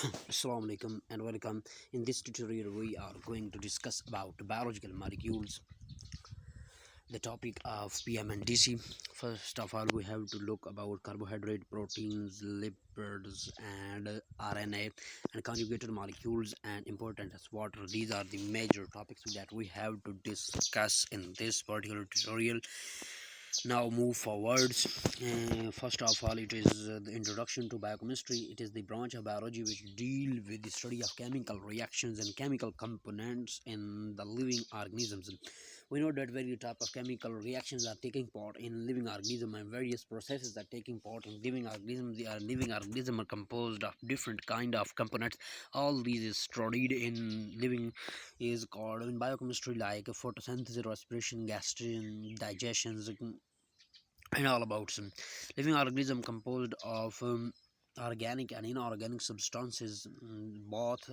Assalamu alaikum and welcome. In this tutorial we are going to discuss about biological molecules, the topic of PM and DC. First of all, we have to look about carbohydrate, proteins, lipids, and RNA, and conjugated molecules, and important as water. These are the major topics that we have to discuss in this particular tutorial. Now move forwards. First of all, it is the introduction to biochemistry. It is the branch of biology which deal with the study of chemical reactions and chemical components in the living organisms. We know that various type of chemical reactions are taking part in living organism, and various processes are taking part in living organisms. The living organism are composed of different kind of components. All these is studied in living is called in biochemistry, like photosynthesis, respiration, gastrin, digestions, and all about some living organism composed of organic and inorganic substances. Both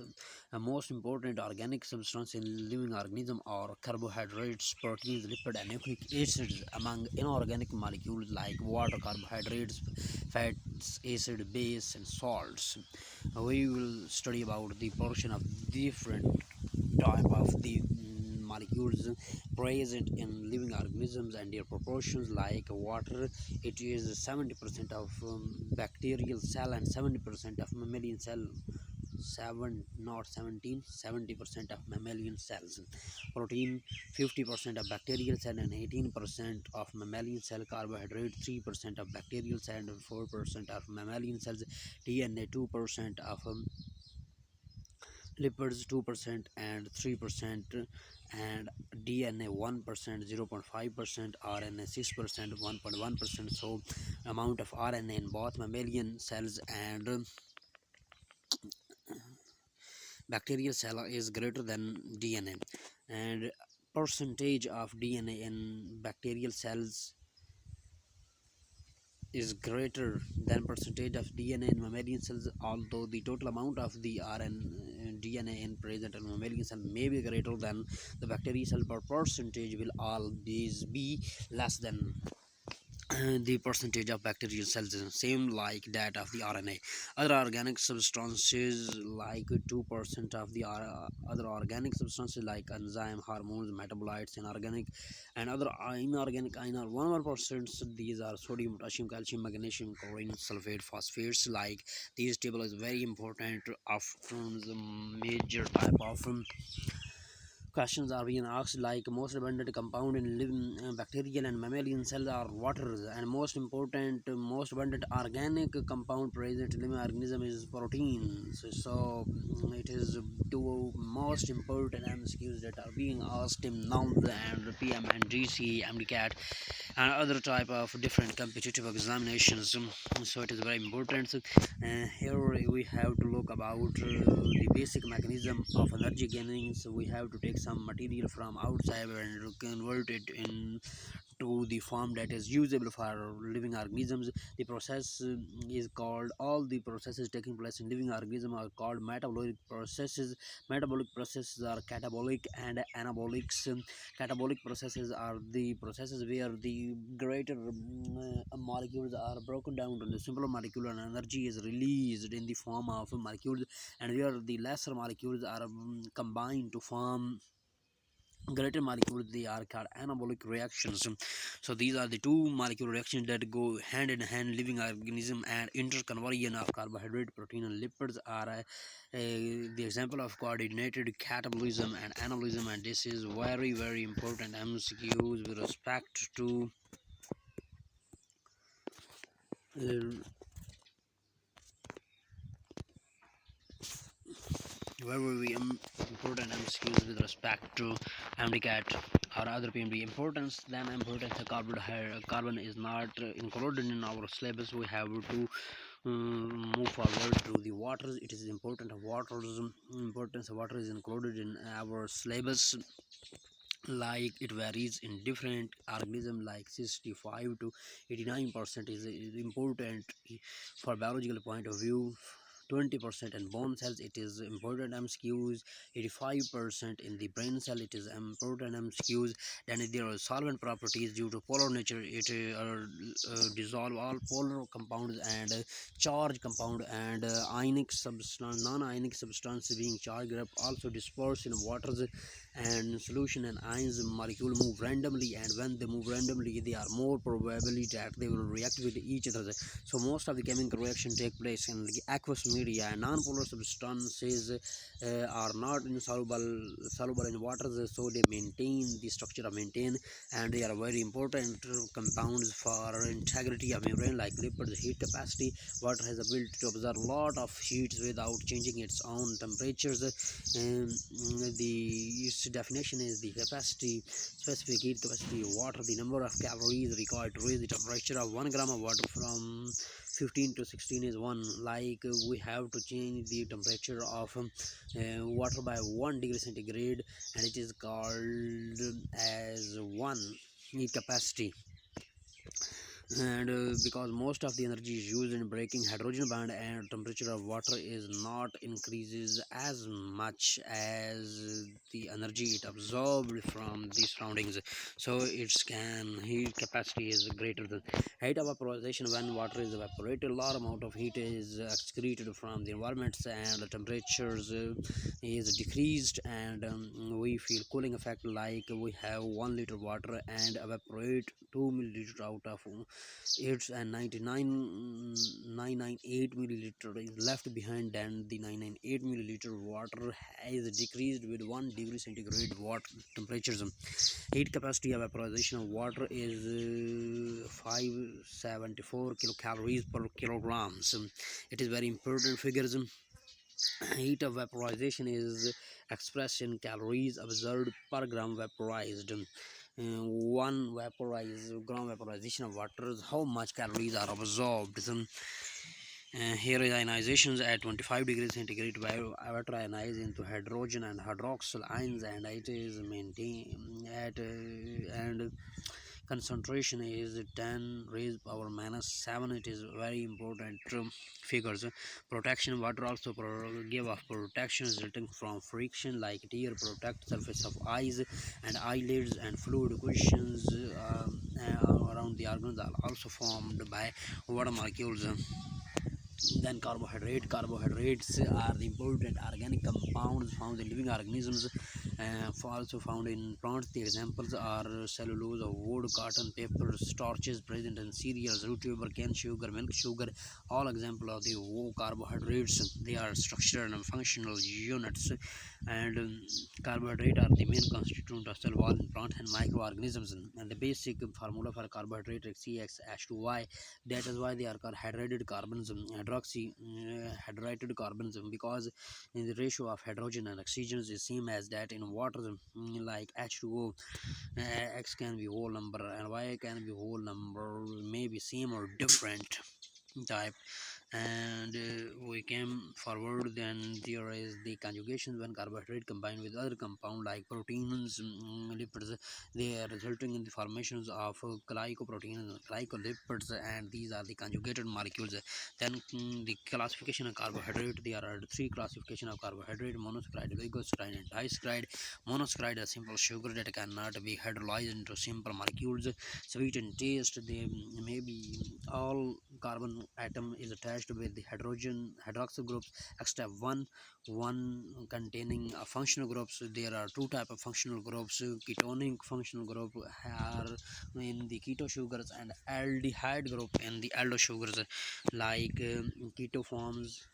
most important organic substance in living organism are carbohydrates, proteins, lipid, and nucleic acids. Among inorganic molecules like water, carbohydrates, fats, acid, base, and salts, we will study about the portion of different type of the molecules present in living organisms and their proportions. Like water, it is 70% of bacterial cell and 70% of mammalian cell. 7 not 17 70% of mammalian cells. Protein, 50% of bacterial cell and 18% of mammalian cell. Carbohydrate, 3% of bacterial cell and 4% of mammalian cells. DNA, 2% of lipids, 2% and 3%, and DNA 1%, 0.5%, RNA 6%, 1.1%. So amount of RNA in both mammalian cells and bacterial cell is greater than DNA, and percentage of DNA in bacterial cells is greater than percentage of DNA in mammalian cells. Although the total amount of the DNA in present in mammalian cell may be greater than the bacterial cell, but percentage will always be less than the percentage of bacterial cells is same like that of the RNA. Other organic substances like 2% of the other organic substances like enzyme, hormones, metabolites, inorganic and other inorganic 1%. These are sodium, potassium, calcium, magnesium, chlorine, sulfate, phosphates. Like this table is very important of the major type of questions are being asked, like most abundant compound in living bacterial and mammalian cells are waters, and most important most abundant organic compound present in living organism is proteins. So it is two most important MCQs that are being asked in NOUNS and PM and GC, MDCAT, and other type of different competitive examinations. So it is very important. Here we have to look about the basic mechanism of energy gaining. So we have to take some material from outside and convert it in to the form that is usable for living organisms. The process is called, all the processes taking place in living organism are called metabolic processes. Metabolic processes are catabolic and anabolics. Catabolic processes are the processes where the greater molecules are broken down to the simpler molecule and energy is released in the form of molecules, and where the lesser molecules are combined to form greater molecules. They are called anabolic reactions. So these are the two molecular reactions that go hand in hand living organism, and interconversion of carbohydrate, protein, and lipids are the example of coordinated catabolism and anabolism. And this is very important MCQs with respect to uh, very important MCQs with respect to MDCAT or other PMD. Importance of carbon is not included in our syllabus. We have to move forward to the waters. It is important of waters. Importance of water is included in our syllabus, like it varies in different organism, like 65 to 89% is important for biological point of view. 20% in bone cells. It is important MCQs. 85% in the brain cell. It is important MCQs. Then there are solvent properties due to polar nature. It dissolve all polar compounds and charge compound and ionic substance, non-ionic substance being charged group also disperse in waters and solution, and ions molecule move randomly, and when they move randomly they are more probability that they will react with each other. So most of the chemical reaction take place in the aqueous media, and non-polar substances are not soluble in water, so they maintain the structure of maintain, and they are very important compounds for integrity of membrane like lipids. Heat capacity: water has the ability to absorb a lot of heat without changing its own temperatures. Its definition is the capacity, specific heat capacity of water, the number of calories required to raise the temperature of 1 gram of water from 15 to 16 is 1. Like we have to change the temperature of water by 1 degree centigrade, and it is called as 1 heat capacity. And because most of the energy is used in breaking hydrogen bond, and temperature of water is not increases as much as the energy it absorbed from the surroundings, so its can heat capacity is greater than heat evaporization. When water is evaporated, a large amount of heat is excreted from the environment, and the temperatures is decreased, and we feel cooling effect, like we have 1 liter water and evaporate 2 milliliter out of it's, and 998 milliliter is left behind, and the 998 milliliter water is decreased with 1 degree centigrade water temperatures. Heat capacity of vaporization of water is 574 kilocalories per kilograms. It is very important figures. Heat of vaporization is expressed in calories absorbed per gram vaporized. One vaporized gram vaporization of water is how much calories are absorbed. Here is ionizations at 25 degrees centigrade. Water ionized into hydrogen and hydroxyl ions, and it is maintained at and concentration is 10 raised power minus 7. It is very important figures. Protection: water also give of protection resulting from friction, like tear, protect surface of eyes and eyelids, and fluid cushions around the organs are also formed by water molecules. Then carbohydrates are the important organic compounds found in living organisms, also found in plants. The examples are cellulose of wood, cotton, paper, starches present in cereals, root tuber, cane sugar, milk sugar, all example of the carbohydrates. They are structural and functional units, and carbohydrate are the main constituent of cell wall in plants and microorganisms. And the basic formula for carbohydrate is CxH2Y. That is why they are called hydrated carbons, hydroxy hydrated carbons, because in the ratio of hydrogen and oxygen is same as that in water, like H2O. X can be whole number and Y can be whole number, maybe same or different type. And we came forward, then there is the conjugation. When carbohydrate combined with other compound like proteins, lipids, they are resulting in the formations of glycoproteins and glycolipids, and these are the conjugated molecules. Then the classification of carbohydrate: there are three classification of carbohydrate: monosaccharide, oligosaccharide, and disaccharide. Monosaccharide is simple sugar that cannot be hydrolyzed into simple molecules. Sweet in taste, they may be all carbon atom is attached with the hydroxyl groups except one containing functional groups. There are two type of functional groups: ketonic functional group are in the keto sugars, and aldehyde group in the aldo sugars, like ketoforms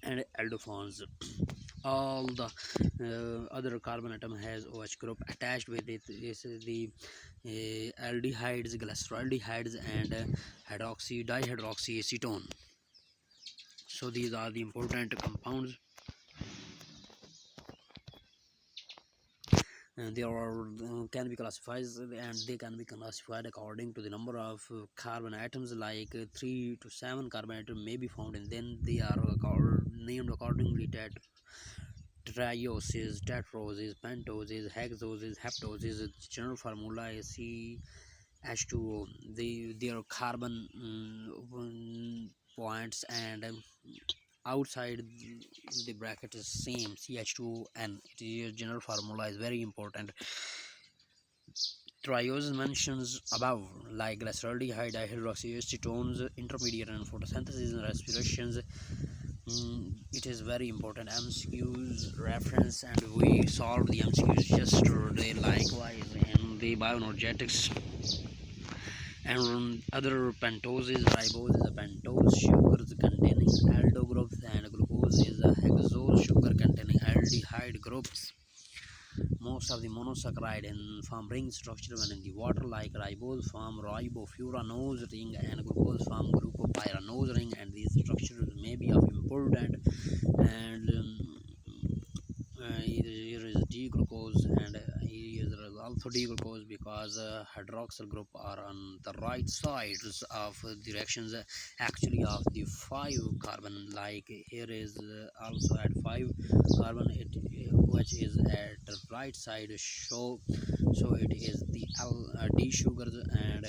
and aldophons. All the other carbon atom has OH group attached with it. This is the aldehydes, glyceraldehydes, and hydroxy dihydroxy acetone. So these are the important compounds, and they are can be classified, and they can be classified according to the number of carbon atoms, like 3 to 7 carbon atoms may be found, and then they are named accordingly: that trioses, tetroses, pentoses, hexoses, heptoses. The general formula is C H2O. Their carbon points, and outside the bracket is same CH2N. It is general formula is very important. Triose mentions above, like glyceraldehyde, dihydroxyacetones, intermediate in photosynthesis and respirations. It is very important. MCQs reference, and we solved the MCQs yesterday. Likewise, in the bioenergetics and other pentoses, ribose is a pentose sugars containing aldo groups, and glucose is a hexose sugar containing aldehyde groups. Most of the monosaccharide in form ring structure when in the water, like ribose form ribofuranose ring and glucose form glucopyranose ring, and these structures may be of important. And here is D-glucose, and here is also D-glucose because hydroxyl group are on the right sides of directions actually of the 5 carbon. Like here is also at 5 carbon, which is at the right side, so it is the D sugars, and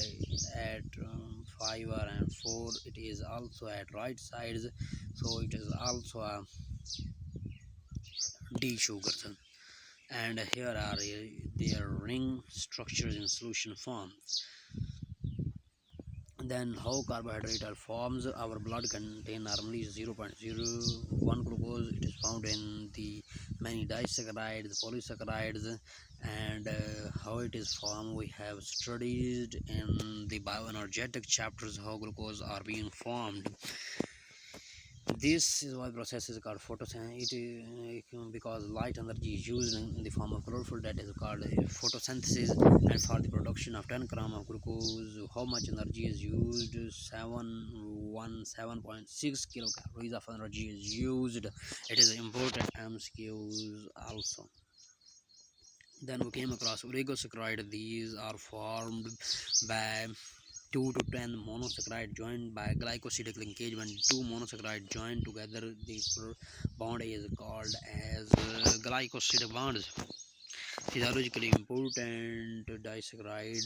at 5 and 4 it is also at right sides, so it is also a D sugars. And here are their ring structures in solution form. Then how carbohydrate are forms. Our blood contain normally 0.01 glucose. It is found in the many disaccharides, polysaccharides, and how it is formed we have studied in the bioenergetic chapters, how glucose are being formed. This is why process is called photosynthesis, because light energy is used in the form of chlorophyll, that is called photosynthesis. And for the production of 10 gram of glucose, how much energy is used? 717.6 kilocalories of energy is used. It is important MCQs also. Then we came across oligosaccharide. These are formed by 2 to 10 monosaccharide joined by glycosidic linkage. When two monosaccharide join together, the bond is called as glycosidic bonds. Physiologically important disaccharide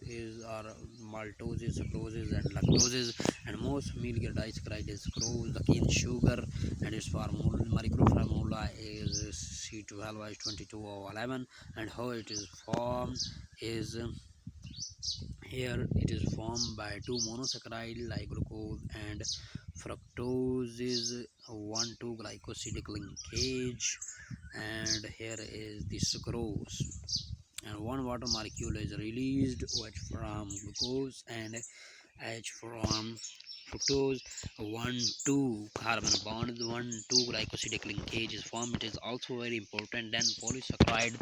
is are maltoses, sucroses, and lactoses, and most familiar disaccharide is sucrose, the cane sugar, and its formula, molecular formula is C12H22O11, and how it is formed is here it is formed by two monosaccharide like glucose and fructose is 1,2 glycosidic linkage, and here is the sucrose, and one water molecule is released, OH from glucose and H from fructose. 1,2 carbon bond, 1,2 glycosidic linkage is formed. It is also very important. Then polysaccharide,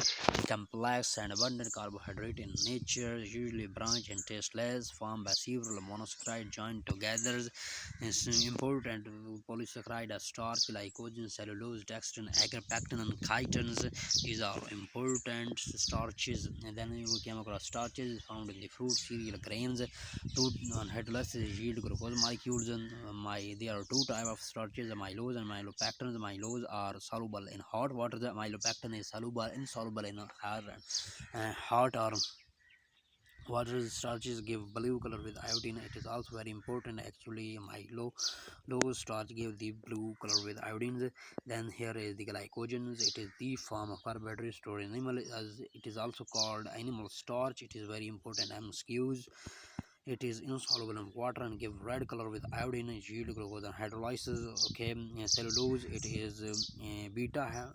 complex and abundant carbohydrate in nature, usually branch and tasteless, formed by several monosaccharide joined together. It's important. Polysaccharide are starch, glycogen, cellulose, dextrin, agripectin, and chitins. These are important starches. And then we came across starches found in the fruit, cereal, grains. Two hydrolysis yield glucose molecules. And there are two types of starches: amylose and myelopectin. The amylose are soluble in hot water. The myelopectin is insoluble in hot or water. Starches give blue color with iodine. It is also very important. Actually, low starch give the blue color with iodine. Then here is the glycogen. It is the form of carbohydrate stored in animal, as it is also called animal starch. It is very important. MCQs. It is insoluble in water and give red color with iodine, yield glucose and hydrolysis. Okay, cellulose, it is beta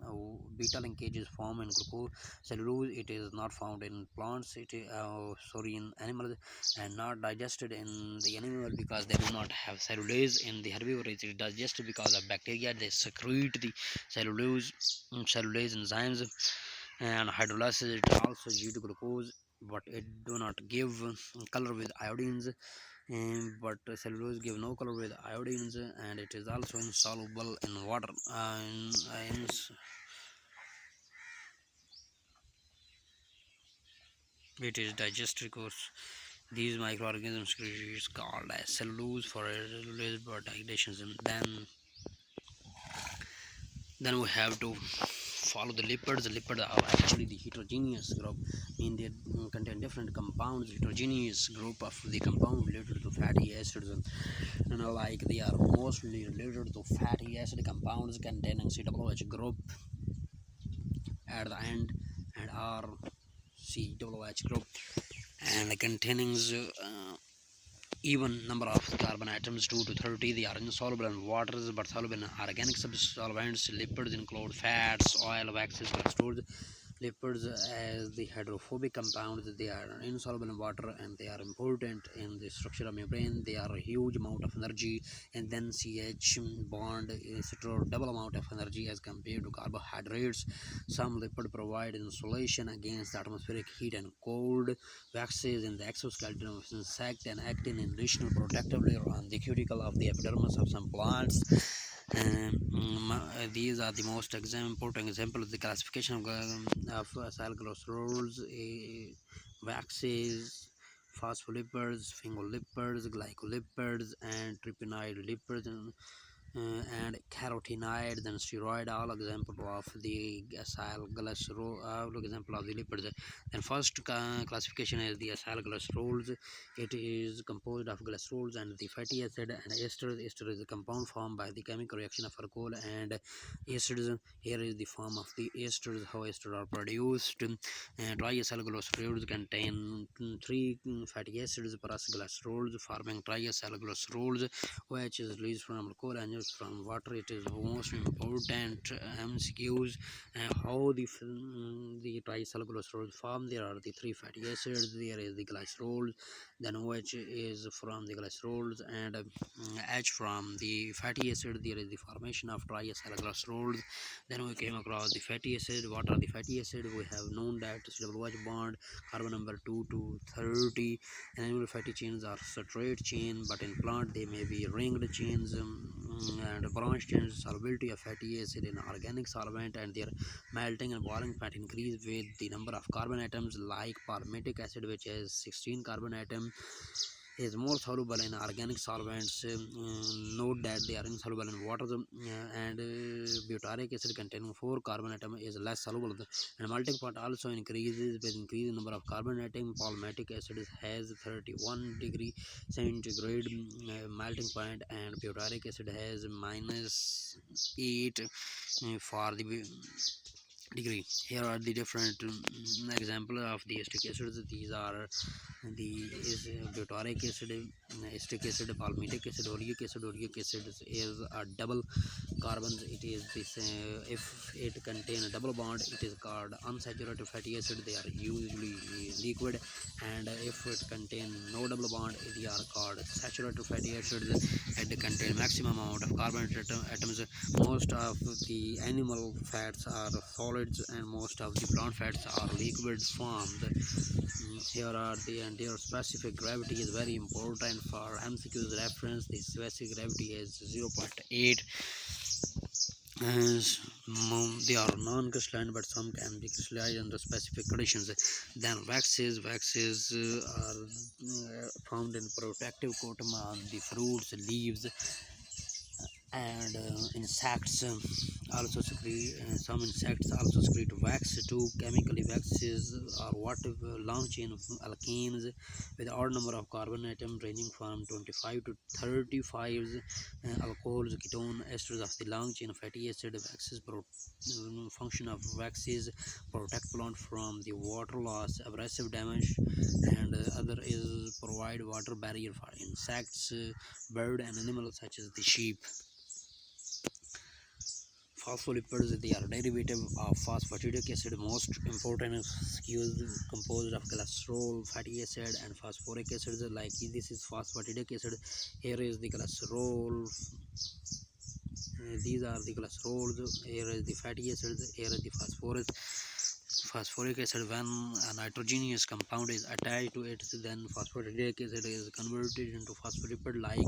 linkages form in glucose. Cellulose, it is not found in plants, in animals, and not digested in the animal because they do not have cellulose. In the herbivore, it is digested because of bacteria. They secrete the cellulose enzymes, and hydrolysis, it also yield glucose, but it do not give color with iodines. But cellulose give no color with iodines, and it is also insoluble in water. It is digested because these microorganisms is called as cellulose for cellulose digestion. Then we have to follow the lipids. The lipids are actually the heterogeneous group, mean they contain different compounds. Heterogeneous group of the compound related to fatty acids, like they are mostly related to fatty acid compounds containing COOH group at the end, and are COOH group, and containing even number of carbon atoms 2 to 30. They are insoluble in waters but soluble in organic solvents. Lipids include fats, oil, waxes, cholesterol. Lipids as the hydrophobic compounds, they are insoluble in water and they are important in the structure of membrane. They are a huge amount of energy, and then CH bond store double amount of energy as compared to carbohydrates. Some lipid provide insulation against atmospheric heat and cold. Waxes in the exoskeleton of insect and act in additional protective layer on the cuticle of the epidermis of some plants. These are the most important example of the classification of acyl glycerols, waxes, phospholipids, sphingolipids, glycolipids, and tryptophan lipids, and carotenoids and steroid, all example of the acyl glycerol, all example of the lipids. Then first classification is the acyl glycerols. It is composed of glycerols and the fatty acid and esters. Ester is a compound formed by the chemical reaction of alcohol and esters. Here is the form of the esters, how esters are produced. Triacyl glycerols contain three fatty acids plus glycerols, forming triacyl glycerols, which is released from alcohol and used from water. It is most important MCQs. How the triacyl glycerols form. There are the three fatty acids. There is the glycerol, then OH is from the glycerols, and H from the fatty acid. There is the formation of triacyl glycerols. Then we came across the fatty acid. What are the fatty acid? We have known that COOH bond, carbon number 2 to 30. And animal fatty chains are straight chain, but in plant they may be ringed chains, and branch chains. Solubility of fatty acid in organic solvent and their melting and boiling point increase with the number of carbon atoms, like palmitic acid, which has 16 carbon atoms, is more soluble in organic solvents. Note that they are insoluble in water, and butyric acid containing 4 carbon atom is less soluble, and melting point also increases with increased number of carbon atom. Palmitic acid has 31 degree centigrade melting point, and butyric acid has minus 8 for the degree. Here are the different example of the acetic acids. These are the butyric acid, acetic acid, palmitic acid, oleic acid. Oleic acid is a double carbons. It is this, if it contains a double bond, it is called unsaturated fatty acid. They are usually liquid, and if it contains no double bond, they are called saturated fatty acids, and they contain maximum amount of carbon atoms. Most of the animal fats are solids, and most of the plant fats are liquid formed. Here are and their specific gravity is very important for MCQ's reference. The specific gravity is 0.8. They are non-crystalline, but some can be crystallized under specific conditions. Then waxes are found in protective coating on the fruits, leaves, and insects also secrete. Some insects also secrete wax too. Chemically, waxes are what long chain of alkanes with odd number of carbon atoms ranging from 25 to 35. Alcohols, ketone, esters of the long chain fatty acid. Waxes function of waxes protect plant from the water loss, abrasive damage, and other is provide water barrier for insects, bird, and animals such as the sheep. Phospholipids, they are derivative of phosphatidic acid. Most important is composed of glycerol, fatty acid, and phosphoric acid. Like this is phosphatidic acid. Here is the glycerol. These are the glycerols. Here is the fatty acid. Here is the phosphoric acid. When a nitrogenous compound is attached to it, then phosphatidic acid is converted into phospholipid. Like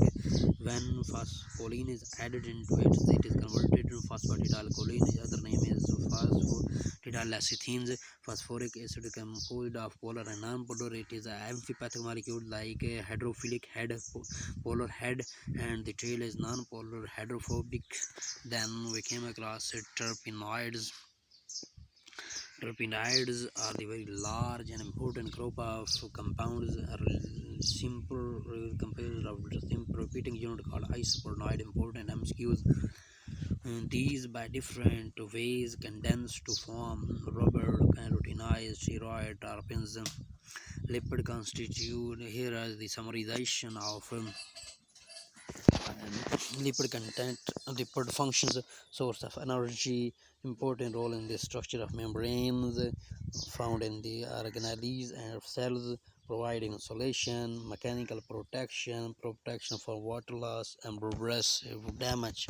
when choline is added into it, it is converted into phosphatidylcholine. The other name is phosphatidyllecithins. Phosphoric acid composed of polar and non-polar. It is an amphipathic molecule, like a hydrophilic head, polar head, and the tail is non-polar hydrophobic. Then we came across terpenoids. Terpenoids are the very large and important group of compounds simple composed of simple repeating unit called isoprenoid. Important MCQs. These by different ways condense to form rubber carotinized steroid terpenes. Lipid constitute. Here is the summarization of lipid content, lipid functions, source of energy, important role in the structure of membranes found in the organelles and cells, providing insulation, mechanical protection, protection from water loss, and progressive damage.